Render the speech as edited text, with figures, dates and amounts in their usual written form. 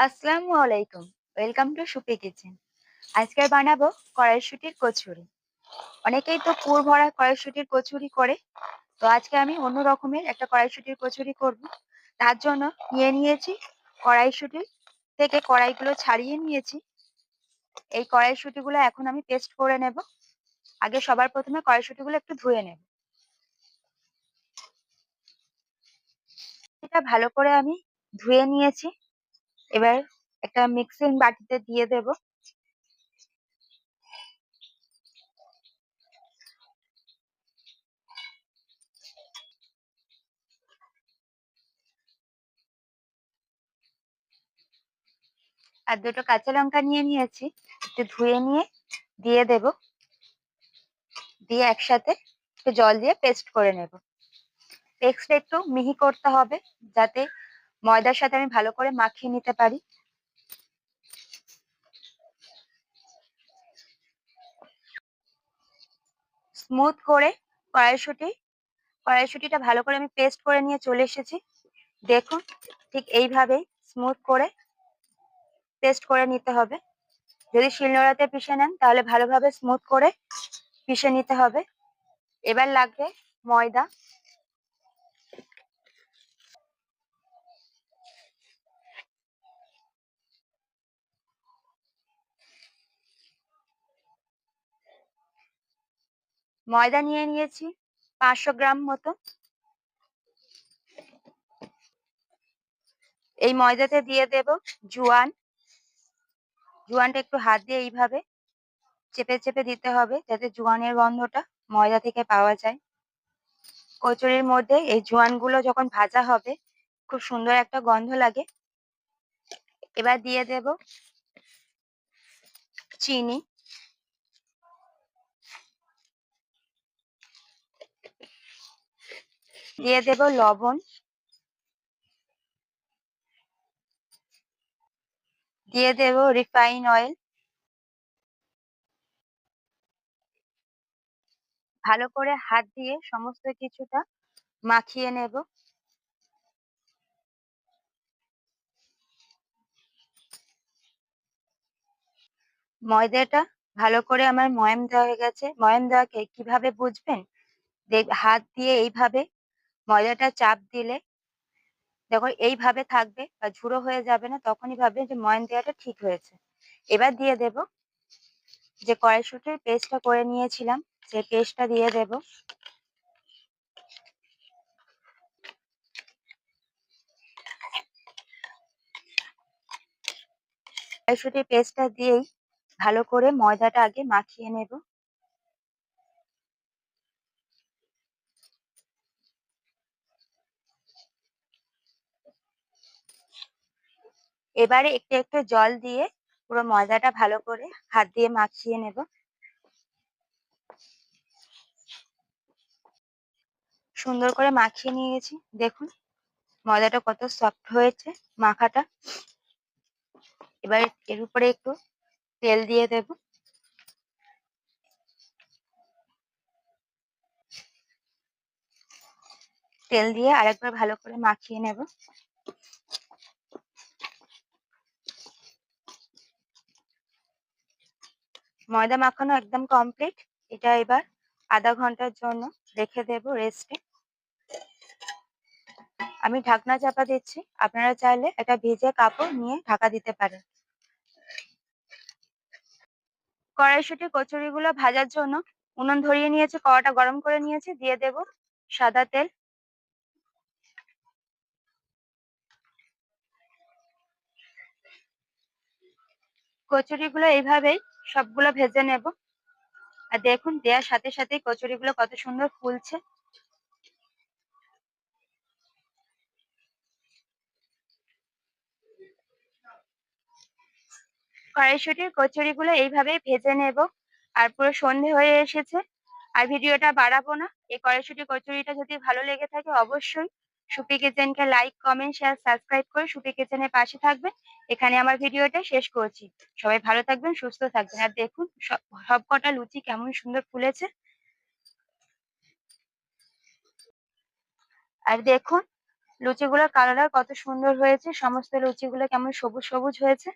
আসসালামু আলাইকুম। Welcome to soupy kitchen. আজকে বানাবো কড়াইশুঁটির কচুরি। অনেকেই তো পুর ভরা কড়াইশুঁটির কচুরি করে। তো আজকে আমি অন্য রকমের একটা কড়াইশুঁটির কচুরি করব। তার জন্য নিয়েছি কড়াইশুঁটি থেকে কড়াইগুলো ছাড়িয়ে নিয়েছি। এই কড়াইশুঁটিগুলো এখন আমি পেস্ট করে নেব। আগে সবার প্রথমে কড়াইশুঁটিগুলো একটু ধুয়ে নেব। এটা ভালো করে আমি ধুয়ে নিয়েছি। এবার একটা মিক্সিং বাটিতে দিয়ে দেব। আর দুটো কাঁচা লঙ্কা নিয়েছি, একটু ধুয়ে নিয়ে দিয়ে দেব। দিয়ে একসাথে একটু জল দিয়ে পেস্ট করে নেব। পেস্টটা একটু মিহি করতে হবে, যাতে ময়দার সাথে আমি ভালো করে মাখিয়ে নিতে পারি। স্মুথ করে কড়াইশুঁটিটা ভালো করে আমি পেস্ট করে নিয়ে চলে এসেছি। দেখুন, ঠিক এইভাবেই স্মুথ করে পেস্ট করে নিতে হবে। যদি শিলনোড়াতে পিষে নেন তাহলে ভালোভাবে স্মুথ করে পিষে নিতে হবে। এবার লাগবে ময়দা। ময়দা নিয়েছি 500 গ্রাম মতো। এই ময়দাতে দিয়ে দেব জোয়ান। জোয়ানটা একটু হাত দিয়ে এইভাবে চেপে চেপে দিতে হবে, যাতে জোয়ানের গন্ধটা ময়দা থেকে পাওয়া যায়। কচুরির মধ্যে এই জোয়ানগুলো যখন ভাজা হবে খুব সুন্দর একটা গন্ধ লাগে। এবার দিয়ে দেব চিনি, দিয়ে দেব লবণ, দিয়ে দেব রিফাইন অয়েল। ভালো করে হাত দিয়ে সমস্ত কিছুটা মাখিয়ে নেব। ময়দাটা ভালো করে আমার ময়াম দেওয়া হয়ে গেছে। ময়াম দেওয়াকে কিভাবে বুঝবেন? হাত দিয়ে এইভাবে ময়দাটা চাপ দিলে যখন এইভাবে থাকবে বা ঝুড়ো হয়ে যাবে না, তখনই ভাববেন যে ময়ান দেওয়াটা ঠিক হয়েছে। এবার দিয়ে দেব যে কড়াইশুঁটির পেস্টটা করে নিয়েছিলাম, সেই পেস্টটা দিয়ে দেব। কড়াইশুঁটির পেস্টটা দিয়েই ভালো করে ময়দাটা আগে মাখিয়ে নেব। এবারে একটু একটু জল দিয়ে পুরো ময়দাটা ভালো করে হাত দিয়ে মাখিয়ে নেব। সুন্দর করে মাখিয়ে নিয়ে গেছি। দেখুন ময়দাটা কত সফট হয়েছে মাখাটা। এবার এর উপরে একটু তেল দিয়ে দেব। তেল দিয়ে আরেকবার ভালো করে মাখিয়ে নেব। ময়দা মাখানো একদম কমপ্লিট। এটা এবার আধা ঘন্টার জন্য রেখে দেব রেস্টে। আমি ঢাকনা চাপা দিচ্ছি। আপনারা চাইলে একটা ভিজে কাপড় নিয়ে ঢাকা দিতে পারেন। কড়াইশুঁটি কচুরিগুলো ভাজার জন্য উনুন ধরিয়ে নিয়েছে, কড়াটা গরম করে নিয়েছি। দিয়ে দেব সাদা তেল। কচুরিগুলো এইভাবেই সবগুলো ভেজে নেব। আর দেখুন দেওয়ার সাথে সাথেই কচুরিগুলো কত সুন্দর ফুলছে। কড়াইশুঁটির কচুরিগুলো এইভাবেই ভেজে নেব। আর পুরো সন্ধে হয়ে এসেছে, আর ভিডিওটা বাড়াবো না। এই কড়াইশুঁটি কচুরিটা যদি ভালো লেগে থাকে অবশ্যই সুপি কিচেনকে লাইক, কমেন্ট, শেয়ার, সাবস্ক্রাইব করে সুপি কিচেনের পাশে থাকবেন। এখানে আমার ভিডিওটা শেষ করছি। সবাই ভালো থাকবেন, সুস্থ থাকবেন। আর দেখুন সব কটা লুচি কেমন সুন্দর ফুলেছে। আর দেখুন লুচিগুলোর কালার কত সুন্দর হয়েছে। সমস্ত লুচিগুলো কেমন সবুজ, সবুজ হয়েছে।